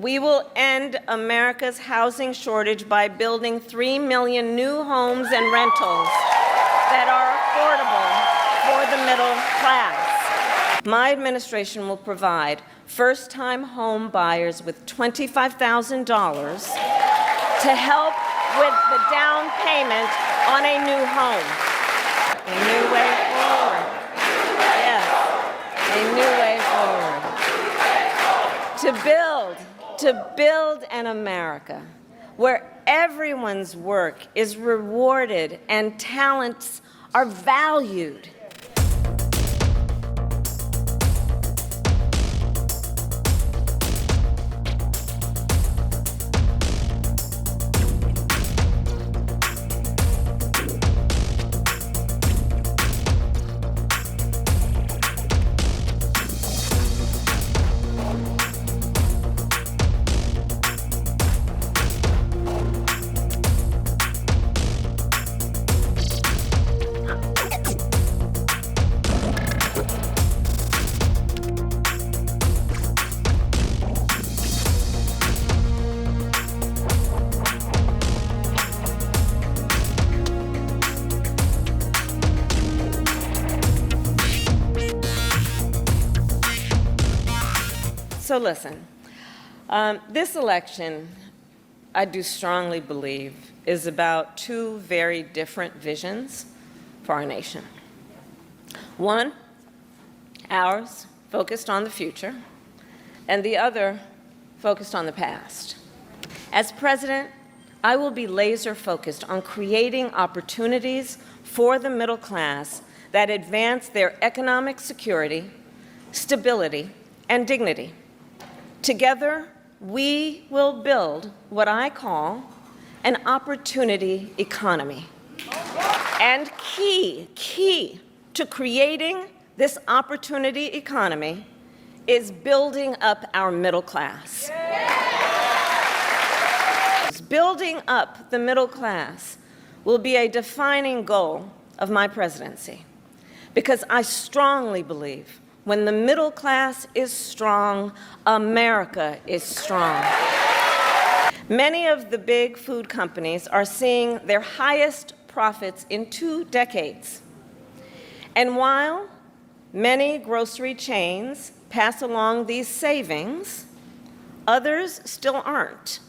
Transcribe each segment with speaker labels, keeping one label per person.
Speaker 1: we will end America's housing shortage by building 3 million new homes and rentals that are affordable for the middle class. My administration will provide first-time home buyers with $25,000 to help with the down payment on a new home. A new way forward. Yes, a new way forward. To build an America where everyone's work is rewarded and talents are valued. So listen, this election, I do strongly believe, is about two very different visions for our nation. One, ours, focused on the future, and the other, focused on the past. As president, I will be laser-focused on creating opportunities for the middle class that advance their economic security, stability, and dignity. Together, we will build what I call an opportunity economy. And key to creating this opportunity economy is building up our middle class. Building up the middle class will be a defining goal of my presidency, because I strongly believe when the middle class is strong, America is strong. Many of the big food companies are seeing their highest profits in 2 decades. And while many grocery chains pass along these savings, others still aren't.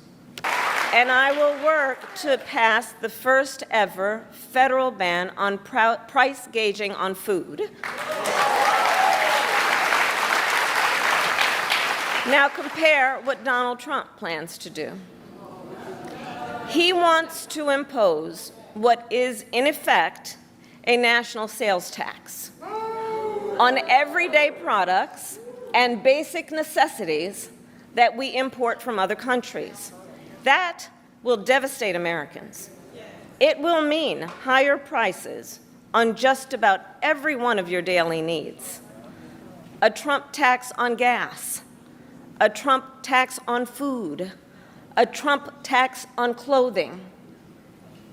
Speaker 1: And I will work to pass the first ever federal ban on price gauging on food. Now compare what Donald Trump plans to do. He wants to impose what is, in effect, a national sales tax on everyday products and basic necessities that we import from other countries. That will devastate Americans. It will mean higher prices on just about every one of your daily needs. A Trump tax on gas, a Trump tax on food, a Trump tax on clothing,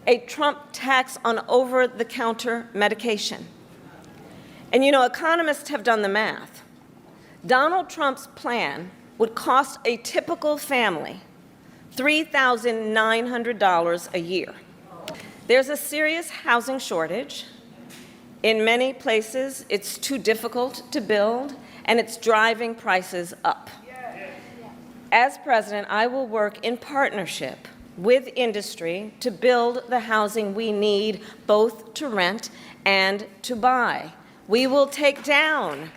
Speaker 1: a Trump tax on over-the-counter medication. And you know, economists have done the math. Donald Trump's plan would cost a typical family $3,900 a year. There's a serious housing shortage. In many places, it's too difficult to build, and it's driving prices up. As president, I will work in partnership with industry to build the housing we need, both to rent and to buy. We will take down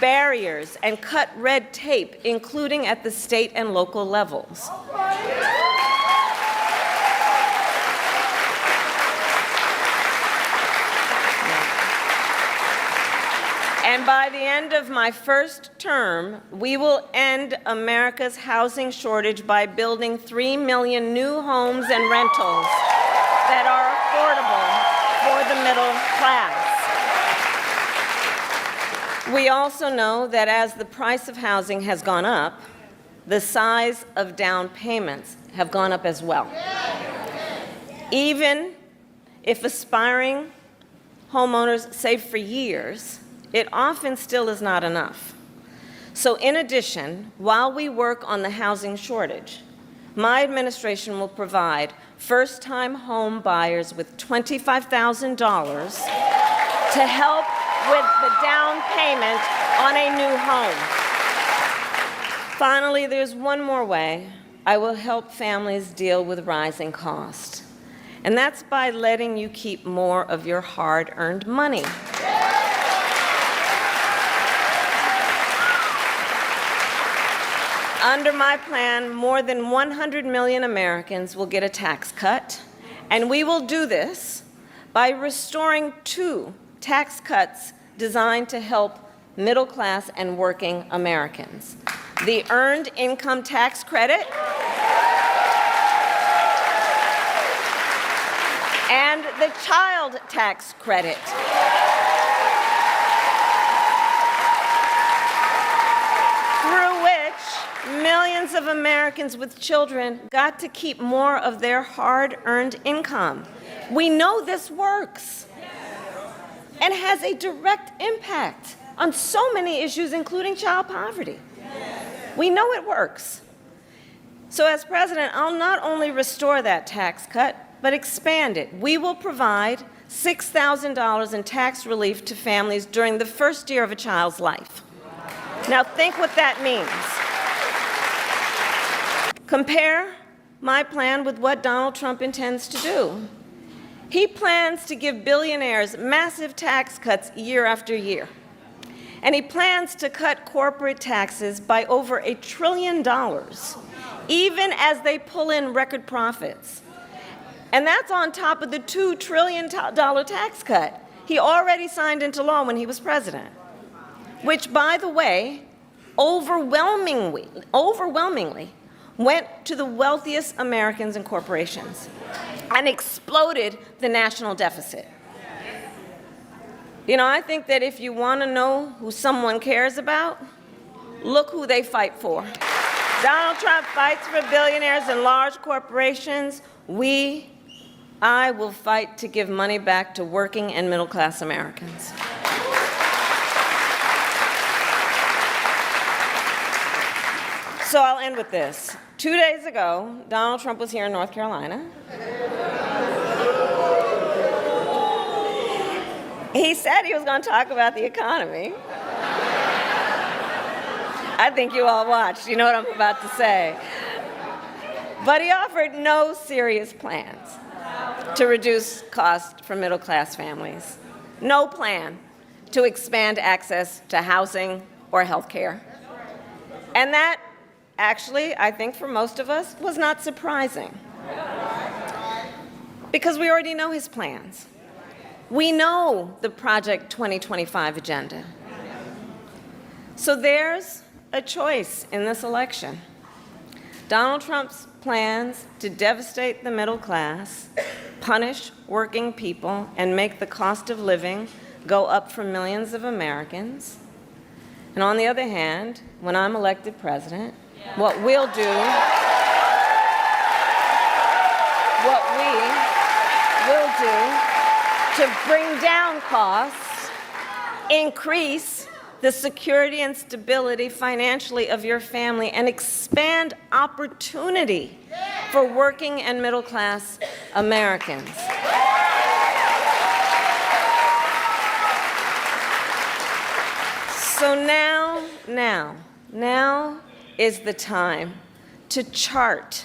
Speaker 1: barriers and cut red tape, including at the state and local levels. And by the end of my first term, we will end America's housing shortage by building 3 million new homes and rentals that are affordable for the middle class. We also know that as the price of housing has gone up, the size of down payments have gone up as well. Even if aspiring homeowners save for years, it often still is not enough. So in addition, while we work on the housing shortage, my administration will provide first-time home buyers with $25,000 to help with the down payment on a new home. Finally, there's one more way I will help families deal with rising costs, and that's by letting you keep more of your hard-earned money. Under my plan, more than 100 million Americans will get a tax cut, and we will do this by restoring 2 tax cuts designed to help middle-class and working Americans: the Earned Income Tax Credit and the Child Tax Credit. Through which millions of Americans with children got to keep more of their hard-earned income. We know this works and has a direct impact on so many issues, including child poverty. We know it works. So as president, I'll not only restore that tax cut, but expand it. We will provide $6,000 in tax relief to families during the first year of a child's life. Now think what that means. Compare my plan with what Donald Trump intends to do. He plans to give billionaires massive tax cuts year after year. And he plans to cut corporate taxes by over $1 trillion, even as they pull in record profits. And that's on top of the $2 trillion tax cut he already signed into law when he was president, which, by the way, overwhelmingly went to the wealthiest Americans and corporations and exploded the national deficit. You know, I think that if you want to know who someone cares about, look who they fight for. Donald Trump fights for billionaires and large corporations. I will fight to give money back to working and middle-class Americans. So I'll end with this. 2 days ago, Donald Trump was here in North Carolina. He said he was going to talk about the economy. I think you all watched. You know what I'm about to say. But he offered no serious plans to reduce costs for middle-class families. No plan to expand access to housing or health care. And that, actually, I think for most of us, was not surprising. Because we already know his plans. We know the Project 2025 agenda. So there's a choice in this election. Donald Trump's plans to devastate the middle class, punish working people, and make the cost of living go up for millions of Americans. And on the other hand, when I'm elected president, what we will do to bring down costs, increase the security and stability financially of your family, and expand opportunity for working and middle-class Americans. So now is the time to chart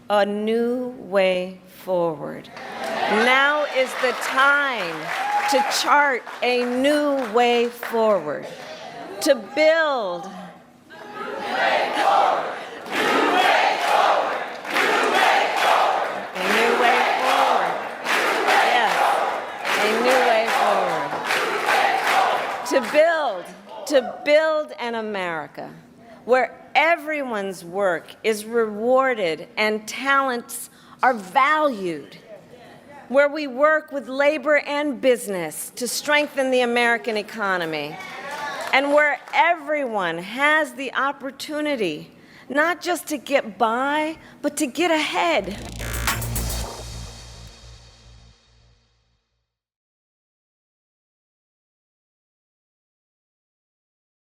Speaker 1: a new way forward. Now is the time to chart a new way forward, to build to build an America where everyone's work is rewarded and talents are valued, where we work with labor and business to strengthen the American economy, and where everyone has the opportunity not just to get by, but to get ahead.